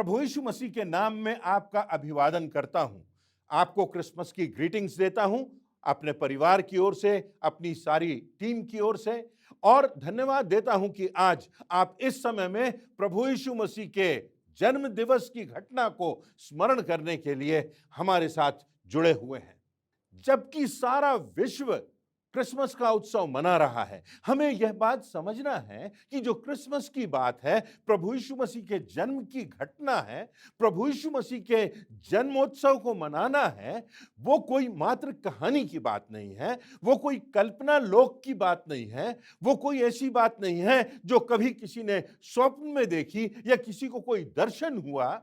प्रभु यीशु मसीह के नाम में आपका अभिवादन करता हूं। आपको क्रिसमस की ग्रीटिंग्स देता हूं, अपने परिवार की ओर से, अपनी सारी टीम की ओर से, और धन्यवाद देता हूं कि आज आप इस समय में प्रभु यीशु मसीह के जन्म दिवस की घटना को स्मरण करने के लिए हमारे साथ जुड़े हुए हैं। जबकि सारा विश्व क्रिसमस का उत्सव मना रहा है, हमें यह बात समझना है कि जो क्रिसमस की बात है, प्रभु यीशु मसीह के जन्म की घटना है, प्रभु यीशु मसीह के जन्मोत्सव को मनाना है, वो कोई मात्र कहानी की बात नहीं है, वो कोई कल्पना लोक की बात नहीं है, वो कोई ऐसी बात नहीं है जो कभी किसी ने स्वप्न में देखी या किसी को कोई दर्शन हुआ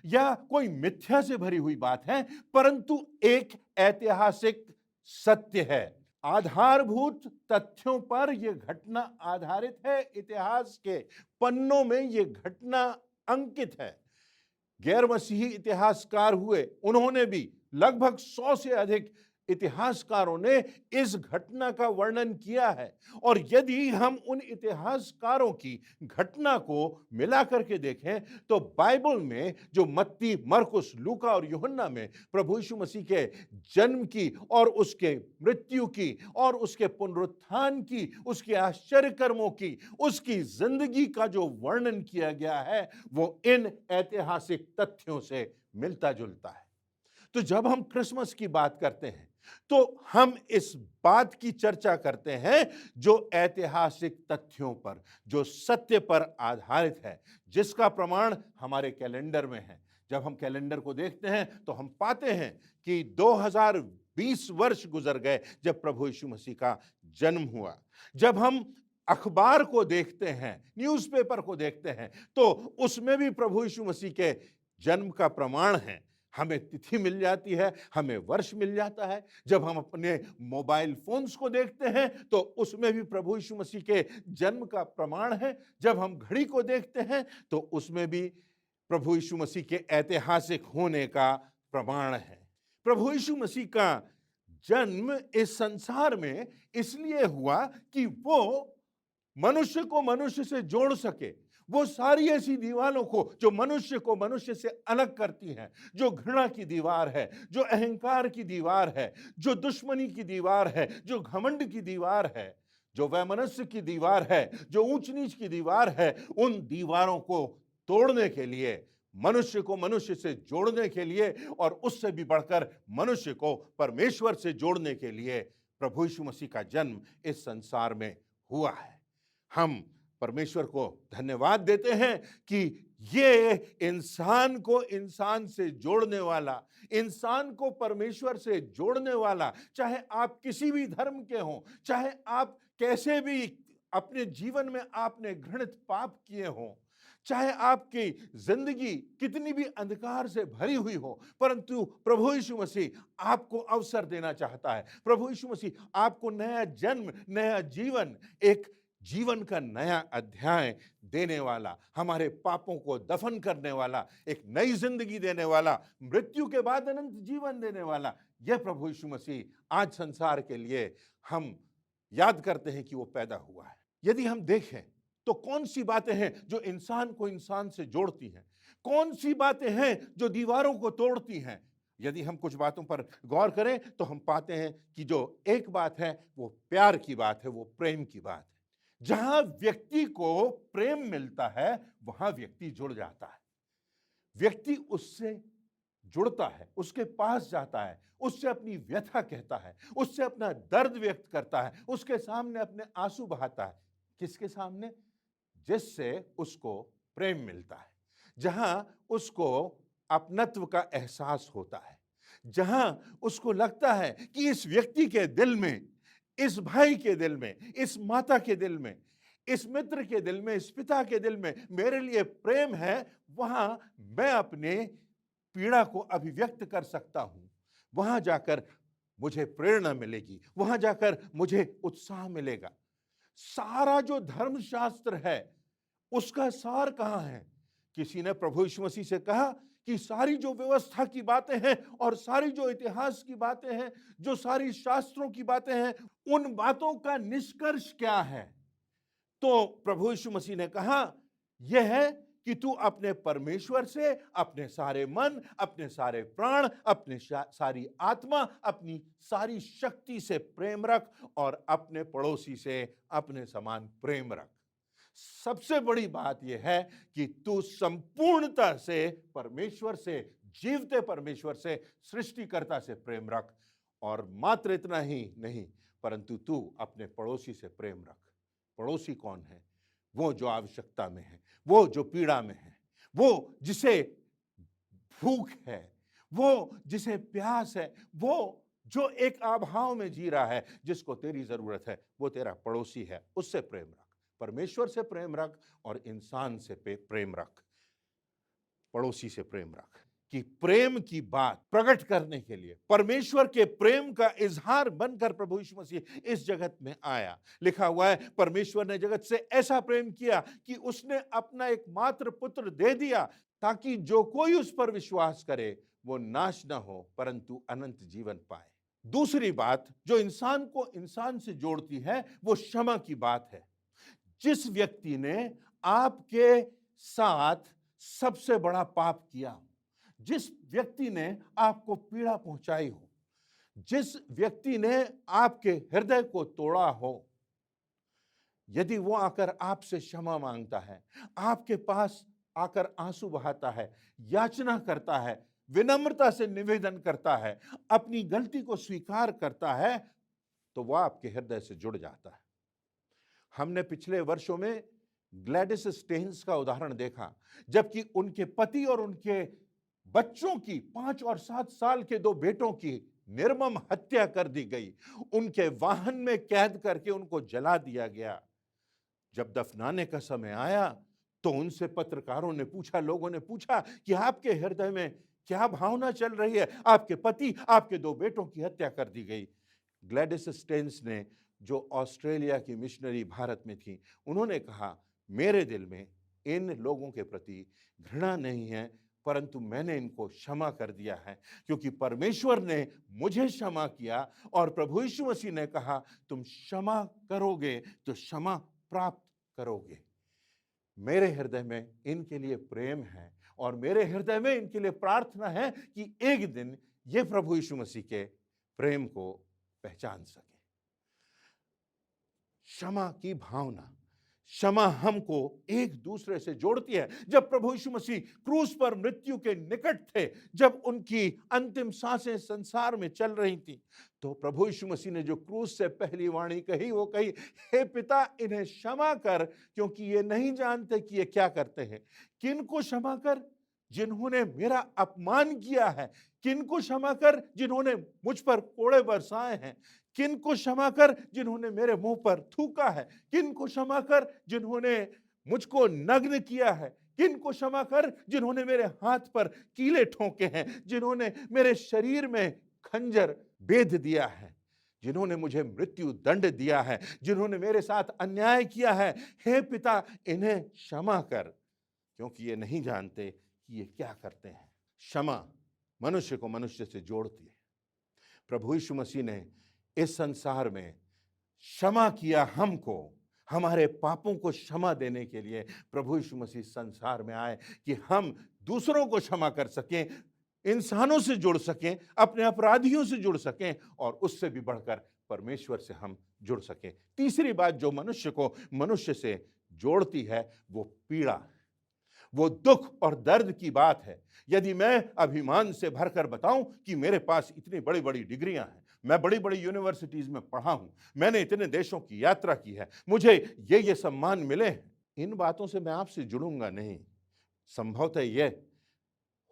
या कोई मिथ्या से भरी हुई बात है, परंतु एक ऐतिहासिक सत्य है। आधारभूत तथ्यों पर यह घटना आधारित है, इतिहास के पन्नों में यह घटना अंकित है। गैर मसीही इतिहासकार हुए, उन्होंने भी लगभग 100 से अधिक इतिहासकारों ने इस घटना का वर्णन किया है। और यदि हम उन इतिहासकारों की घटना को मिला करके देखें तो बाइबल में जो मत्ती, मरकुस, लूका और यूहन्ना में प्रभु यीशु मसीह के जन्म की और उसके मृत्यु की और उसके पुनरुत्थान की, उसके आश्चर्य कर्मों की, उसकी जिंदगी का जो वर्णन किया गया है, वो इन ऐतिहासिक तथ्यों से मिलता जुलता है। तो जब हम क्रिसमस की बात करते हैं तो हम इस बात की चर्चा करते हैं जो ऐतिहासिक तथ्यों पर, जो सत्य पर आधारित है, जिसका प्रमाण हमारे कैलेंडर में है। जब हम कैलेंडर को देखते हैं तो हम पाते हैं कि 2020 वर्ष गुजर गए जब प्रभु यीशु मसीह का जन्म हुआ। जब हम अखबार को देखते हैं, न्यूज़पेपर को देखते हैं, तो उसमें भी प्रभु यीशु मसीह के जन्म का प्रमाण है। हमें तिथि मिल जाती है, हमें वर्ष मिल जाता है। जब हम अपने मोबाइल फोन्स को देखते हैं तो उसमें भी प्रभु यीशु मसीह के जन्म का प्रमाण है। जब हम घड़ी को देखते हैं तो उसमें भी प्रभु यीशु मसीह के ऐतिहासिक होने का प्रमाण है। प्रभु यीशु मसीह का जन्म इस संसार में इसलिए हुआ कि वो मनुष्य को मनुष्य से जोड़ सके। वो सारी ऐसी दीवारों को जो मनुष्य को मनुष्य से अलग करती हैं, जो घृणा की दीवार है, जो अहंकार की दीवार है, जो दुश्मनी की दीवार है, जो घमंड की दीवार है, जो वैमनस्य की दीवार है, जो ऊंच नीच की दीवार है, उन दीवारों को तोड़ने के लिए, मनुष्य को मनुष्य से जोड़ने के लिए और उससे भी बढ़कर मनुष्य को परमेश्वर से जोड़ने के लिए प्रभु यीशु मसीह का जन्म इस संसार में हुआ है। हम परमेश्वर को धन्यवाद देते हैं कि ये इंसान को इंसान से जोड़ने वाला, इंसान को परमेश्वर से जोड़ने वाला, चाहे आप किसी भी धर्म के हों, चाहे आप कैसे भी अपने जीवन में आपने घृणित पाप किए हों, चाहे आपकी जिंदगी कितनी भी अंधकार से भरी हुई हो, परंतु प्रभु यीशु मसीह आपको अवसर देना चाहता है। प्रभु यीशु मसीह आपको नया जन्म, नया जीवन, एक जीवन का नया अध्याय देने वाला, हमारे पापों को दफन करने वाला, एक नई जिंदगी देने वाला, मृत्यु के बाद अनंत जीवन देने वाला, यह प्रभु यीशु मसीह आज संसार के लिए हम याद करते हैं कि वो पैदा हुआ है। यदि हम देखें तो कौन सी बातें हैं जो इंसान को इंसान से जोड़ती हैं, कौन सी बातें हैं जो दीवारों को तोड़ती हैं। यदि हम कुछ बातों पर गौर करें तो हम पाते हैं कि जो एक बात है वो प्यार की बात है, वो प्रेम की बात है। जहां व्यक्ति को प्रेम मिलता है वहां व्यक्ति जुड़ जाता है, व्यक्ति उससे जुड़ता है, उसके पास जाता है, उससे अपनी व्यथा कहता है, उससे अपना दर्द व्यक्त करता है, उसके सामने अपने आंसू बहाता है। किसके सामने? जिससे उसको प्रेम मिलता है, जहां उसको अपनत्व का एहसास होता है, जहां उसको लगता है कि इस व्यक्ति के दिल में, इस भाई के दिल में, इस माता के दिल में, इस मित्र के दिल में, इस पिता के दिल में मेरे लिए प्रेम है, वहां मैं अपने पीड़ा को अभिव्यक्त कर सकता हूं। वहां जाकर मुझे प्रेरणा मिलेगी, वहां जाकर मुझे उत्साह मिलेगा। सारा जो धर्मशास्त्र है उसका सार कहां है? किसी ने प्रभु यीशु मसीह से कहा कि सारी जो व्यवस्था की बातें हैं और सारी जो इतिहास की बातें हैं, जो सारी शास्त्रों की बातें हैं, उन बातों का निष्कर्ष क्या है? तो प्रभु यीशु मसीह ने कहा यह है कि तू अपने परमेश्वर से अपने सारे मन, अपने सारे प्राण, अपने सारी आत्मा, अपनी सारी शक्ति से प्रेम रख और अपने पड़ोसी से अपने समान प्रेम रख। सबसे बड़ी बात यह है कि तू संपूर्णता से परमेश्वर से, जीवते परमेश्वर से, सृष्टिकर्ता से प्रेम रख। और मात्र इतना ही नहीं, परंतु तू अपने पड़ोसी से प्रेम रख। पड़ोसी कौन है? वो जो आवश्यकता में है, वो जो पीड़ा में है, वो जिसे भूख है, वो जिसे प्यास है, वो जो एक अभाव में जी रहा है, जिसको तेरी जरूरत है, वो तेरा पड़ोसी है। उससे प्रेम रख, परमेश्वर से प्रेम रख और इंसान से प्रेम रख, पड़ोसी से प्रेम रख। कि प्रेम की बात प्रकट करने के लिए, परमेश्वर के प्रेम का इजहार बनकर प्रभु यीशु मसीह इस जगत में आया। लिखा हुआ है, परमेश्वर ने जगत से ऐसा प्रेम किया कि उसने अपना एकमात्र पुत्र दे दिया, ताकि जो कोई उस पर विश्वास करे वो नाश ना हो परंतु अनंत जीवन पाए। दूसरी बात जो इंसान को इंसान से जोड़ती है, वो क्षमा की बात है। जिस व्यक्ति ने आपके साथ सबसे बड़ा पाप किया, जिस व्यक्ति ने आपको पीड़ा पहुंचाई हो, जिस व्यक्ति ने आपके हृदय को तोड़ा हो, यदि वो आकर आपसे क्षमा मांगता है, आपके पास आकर आंसू बहाता है, याचना करता है, विनम्रता से निवेदन करता है, अपनी गलती को स्वीकार करता है, तो वह आपके हृदय से जुड़ जाता है। हमने पिछले वर्षों में ग्लैडिस स्टेन्स का उदाहरण देखा, जबकि उनके पति और उनके बच्चों की, 5 और 7 साल के 2 बेटों की निर्मम हत्या कर दी गई। उनके वाहन में कैद करके उनको जला दिया गया। जब दफनाने का समय आया तो उनसे पत्रकारों ने पूछा, लोगों ने पूछा कि आपके हृदय में क्या भावना चल रही है? आपके पति, आपके 2 बेटों की हत्या कर दी गई। ग्लैडिस स्टेन्स ने, जो ऑस्ट्रेलिया की मिशनरी भारत में थी, उन्होंने कहा, मेरे दिल में इन लोगों के प्रति घृणा नहीं है, परंतु मैंने इनको क्षमा कर दिया है, क्योंकि परमेश्वर ने मुझे क्षमा किया और प्रभु यीशु मसीह ने कहा, तुम क्षमा करोगे तो क्षमा प्राप्त करोगे। मेरे हृदय में इनके लिए प्रेम है और मेरे हृदय में इनके लिए प्रार्थना है कि एक दिन ये प्रभु यीशु मसीह के प्रेम को पहचान सके। क्षमा की भावना, क्षमा हमको एक दूसरे से जोड़ती है। जब प्रभु यीशु मसीह क्रूस पर मृत्यु के निकट थे, जब उनकी अंतिम सांसें संसार में चल रही थी, तो प्रभु यीशु मसीह ने जो क्रूस से पहली वाणी कही, वो कही, हे पिता, इन्हें क्षमा कर, क्योंकि ये नहीं जानते कि ये क्या करते हैं। किनको क्षमा कर? जिन्होंने मेरा अपमान किया है। किनको क्षमा कर? जिन्होंने मुझ पर कोड़े बरसाए हैं। किनको क्षमा कर? जिन्होंने मेरे मुंह पर थूका है। किनको क्षमा कर? जिन्होंने मुझको नग्न किया है। किनको क्षमा कर? जिन्होंने मेरे हाथ पर कीले ठोके हैं, जिन्होंने मेरे शरीर में खंजर बेध दिया है, जिन्होंने मुझे मृत्यु दंड दिया है, जिन्होंने मेरे साथ अन्याय किया है। हे पिता, इन्हें क्षमा कर, क्योंकि ये नहीं जानते कि ये क्या करते हैं। क्षमा मनुष्य को मनुष्य से जोड़ती है। प्रभु यीशु मसीह ने इस संसार में क्षमा किया हमको, हमारे पापों को क्षमा देने के लिए प्रभु यीशु मसीह संसार में आए कि हम दूसरों को क्षमा कर सकें, इंसानों से जुड़ सकें, अपने अपराधियों से जुड़ सकें और उससे भी बढ़कर परमेश्वर से हम जुड़ सकें। तीसरी बात जो मनुष्य को मनुष्य से जोड़ती है, वो पीड़ा, वो दुख और दर्द की बात है। यदि मैं अभिमान से भरकर बताऊं कि मेरे पास इतनी बड़ी बड़ी डिग्रियां हैं, मैं बड़ी बड़ी यूनिवर्सिटीज में पढ़ा हूं, मैंने इतने देशों की यात्रा की है, मुझे ये सम्मान मिले हैं, इन बातों से मैं आपसे जुड़ूंगा नहीं। संभवतः यह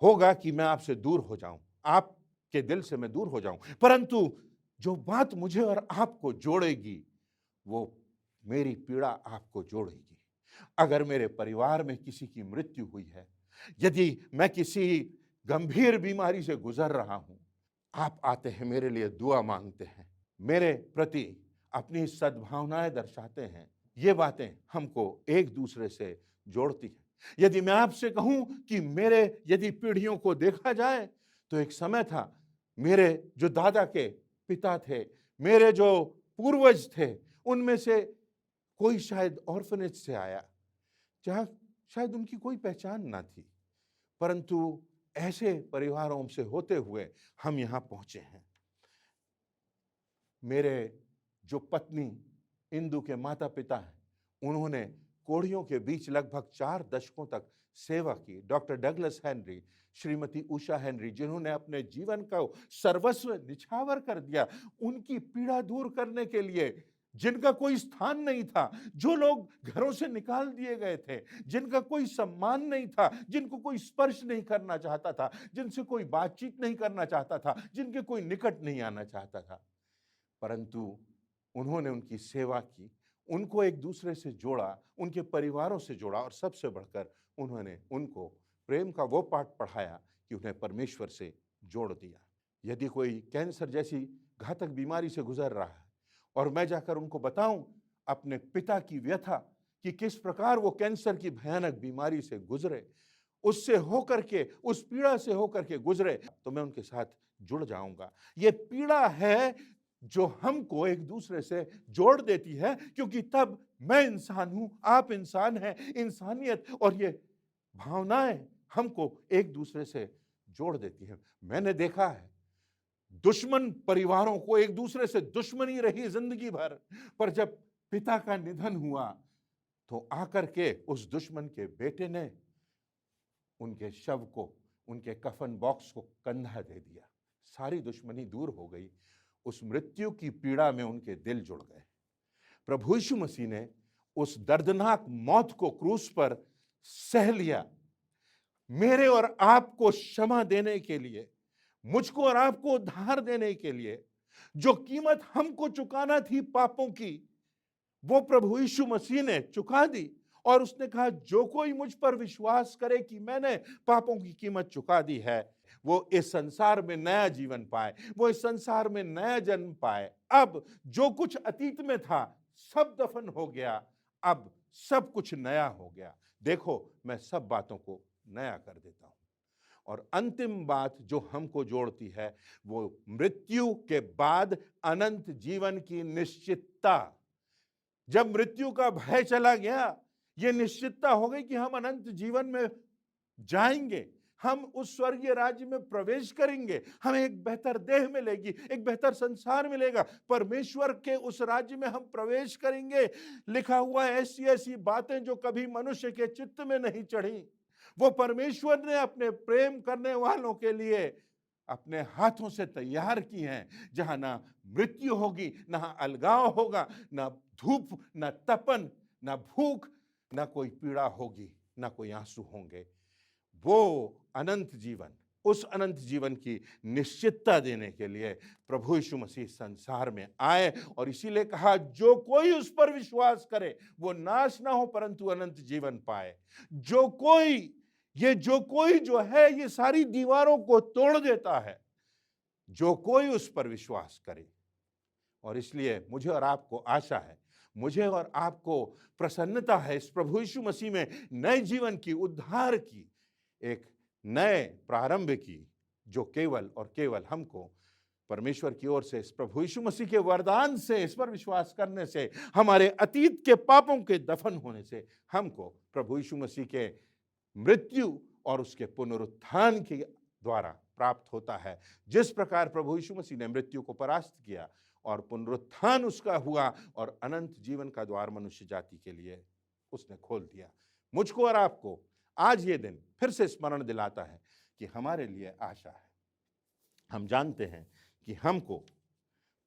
होगा कि मैं आपसे दूर हो जाऊं, आपके दिल से मैं दूर हो जाऊं, परंतु जो बात मुझे और आपको जोड़ेगी, वो मेरी पीड़ा आपको जोड़ेगी। अगर मेरे परिवार में किसी की मृत्यु हुई है, यदि मैं किसी गंभीर बीमारी से गुजर रहा हूं, आप आते हैं, मेरे लिए दुआ मांगते हैं, मेरे प्रति अपनी सद्भावनाएं दर्शाते हैं। ये बातें हमको एक दूसरे से जोड़ती हैं। यदि मैं आपसे कहूं कि मेरे यदि पीढ़ियों को देखा जाए, तो एक समय था, मेरे जो दादा के पिता थे, मेरे जो पूर्वज थे, उनमें से कोई शायद ऑर्फनेज से आया, जहां शायद उनकी कोई पहचान ना थी, परंतु ऐसे परिवारों से होते हुए हम यहाँ पहुंचे हैं। मेरे जो पत्नी इंदु के माता पिता हैं, उन्होंने कोढ़ियों के बीच लगभग 4 दशकों तक सेवा की। Doctor Douglas Henry, Shrimati Usha Henry, जिन्होंने अपने जीवन का सर्वस्व निछावर कर दिया उनकी पीड़ा दूर करने के लिए, जिनका कोई स्थान नहीं था, जो लोग घरों से निकाल दिए गए थे, जिनका कोई सम्मान नहीं था, जिनको कोई स्पर्श नहीं करना चाहता था, जिनसे कोई बातचीत नहीं करना चाहता था, जिनके कोई निकट नहीं आना चाहता था, परंतु उन्होंने उनकी सेवा की, उनको एक दूसरे से जोड़ा, उनके परिवारों से जोड़ा, और सबसे बढ़कर उन्होंने उनको प्रेम का वो पाठ पढ़ाया कि उन्हें परमेश्वर से जोड़ दिया। यदि कोई कैंसर जैसी घातक बीमारी से गुजर रहा है और मैं जाकर उनको बताऊं अपने पिता की व्यथा कि किस प्रकार वो कैंसर की भयानक बीमारी से गुजरे, उससे होकर के, उस पीड़ा से होकर के गुजरे, तो मैं उनके साथ जुड़ जाऊंगा। ये पीड़ा है जो हमको एक दूसरे से जोड़ देती है, क्योंकि तब मैं इंसान हूं, आप इंसान हैं, इंसानियत और ये भावनाएं हमको एक दूसरे से जोड़ देती है। मैंने देखा है दुश्मन परिवारों को एक दूसरे से दुश्मनी रही जिंदगी भर, पर जब पिता का निधन हुआ तो आकर के उस दुश्मन के बेटे ने उनके शव को, उनके कफन बॉक्स को कंधा दे दिया। सारी दुश्मनी दूर हो गई, उस मृत्यु की पीड़ा में उनके दिल जुड़ गए। प्रभु यीशु मसीह ने उस दर्दनाक मौत को क्रूस पर सह लिया, मेरे और आपको क्षमा देने के लिए, मुझको और आपको उद्धार देने के लिए। जो कीमत हमको चुकाना थी पापों की, वो प्रभु यीशु मसीह ने चुका दी, और उसने कहा जो कोई मुझ पर विश्वास करे कि मैंने पापों की कीमत चुका दी है, वो इस संसार में नया जीवन पाए, वो इस संसार में नया जन्म पाए। अब जो कुछ अतीत में था सब दफन हो गया, अब सब कुछ नया हो गया। देखो, मैं सब बातों को नया कर देता हूं। और अंतिम बात जो हमको जोड़ती है, वो मृत्यु के बाद अनंत जीवन की निश्चितता। जब मृत्यु का भय चला गया, ये निश्चितता हो गई कि हम अनंत जीवन में जाएंगे, हम उस स्वर्गीय राज्य में प्रवेश करेंगे, हमें एक बेहतर देह मिलेगी, एक बेहतर संसार मिलेगा, परमेश्वर के उस राज्य में हम प्रवेश करेंगे। लिखा हुआ है ऐसी ऐसी बातें जो कभी मनुष्य के चित्त में नहीं चढ़ी, वो परमेश्वर ने अपने प्रेम करने वालों के लिए अपने हाथों से तैयार की हैं, जहां ना मृत्यु होगी, ना अलगाव होगा, ना धूप, ना तपन, ना भूख, ना कोई पीड़ा होगी, ना कोई आंसू होंगे। वो अनंत जीवन, उस अनंत जीवन की निश्चितता देने के लिए प्रभु यीशु मसीह संसार में आए, और इसीलिए कहा जो कोई उस पर विश्वास करे वो नाश ना हो परंतु अनंत जीवन पाए। जो कोई जो है ये सारी दीवारों को तोड़ देता है, जो कोई उस पर विश्वास करे। और इसलिए मुझे और आपको आशा है, मुझे और आपको प्रसन्नता है इस प्रभु यीशु मसीह में नए जीवन की, उद्धार की, एक नए प्रारंभ की, जो केवल और केवल हमको परमेश्वर की ओर से, इस प्रभु यीशु मसीह के वरदान से, इस पर विश्वास करने से, हमारे अतीत के पापों के दफन होने से हमको प्रभु यीशु मसीह के मृत्यु और उसके पुनरुत्थान के द्वारा प्राप्त होता है। जिस प्रकार प्रभु यीशु मसीह ने मृत्यु को परास्त किया और पुनरुत्थान उसका हुआ और अनंत जीवन का द्वार मनुष्य जाति के लिए उसने खोल दिया, मुझको और आपको आज ये दिन फिर से स्मरण दिलाता है कि हमारे लिए आशा है। हम जानते हैं कि हमको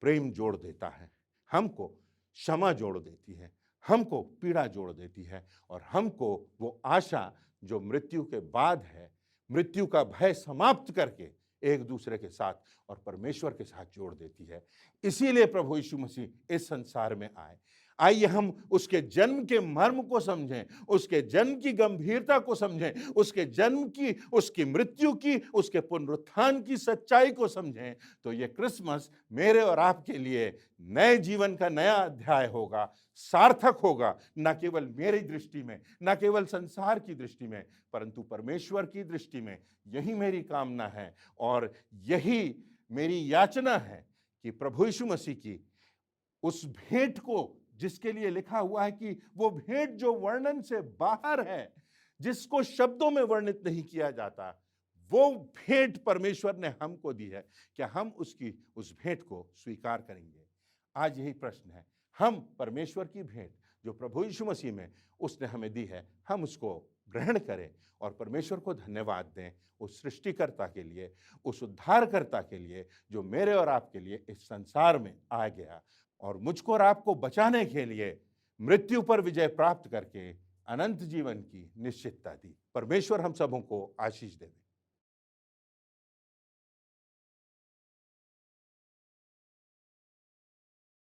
प्रेम जोड़ देता है, हमको क्षमा जोड़ देती है, हमको पीड़ा जोड़ देती है, और हमको वो आशा जो मृत्यु के बाद है, मृत्यु का भय समाप्त करके एक दूसरे के साथ और परमेश्वर के साथ जोड़ देती है। इसीलिए प्रभु यीशु मसीह इस संसार में आए। आइए हम उसके जन्म के मर्म को समझें, उसके जन्म की गंभीरता को समझें, उसके जन्म की, उसकी मृत्यु की, उसके पुनरुत्थान की सच्चाई को समझें। तो ये क्रिसमस मेरे और आपके लिए नए जीवन का नया अध्याय होगा, सार्थक होगा, न केवल मेरी दृष्टि में, न केवल संसार की दृष्टि में, परंतु परमेश्वर की दृष्टि में। यही मेरी कामना है और यही मेरी याचना है कि प्रभु यीशु मसीह की उस भेंट को, जिसके लिए लिखा हुआ है कि वो भेंट जो वर्णन से बाहर है, जिसको शब्दों में वर्णित नहीं किया जाता, वो भेंट परमेश्वर ने हमको दी है। क्या हम उसकी उस भेंट को स्वीकार करेंगे? आज यही प्रश्न है। हम परमेश्वर की भेंट जो प्रभु यीशु मसीह में उसने हमें दी है, हम उसको ग्रहण करें और परमेश्वर को धन्यवाद दें उस सृष्टिकर्ता के लिए, उस उद्धारकर्ता के लिए जो मेरे और आपके लिए इस संसार में आ गया और मुझको और आपको बचाने के लिए मृत्यु पर विजय प्राप्त करके अनंत जीवन की निश्चितता दी। परमेश्वर हम सबों को आशीष दे।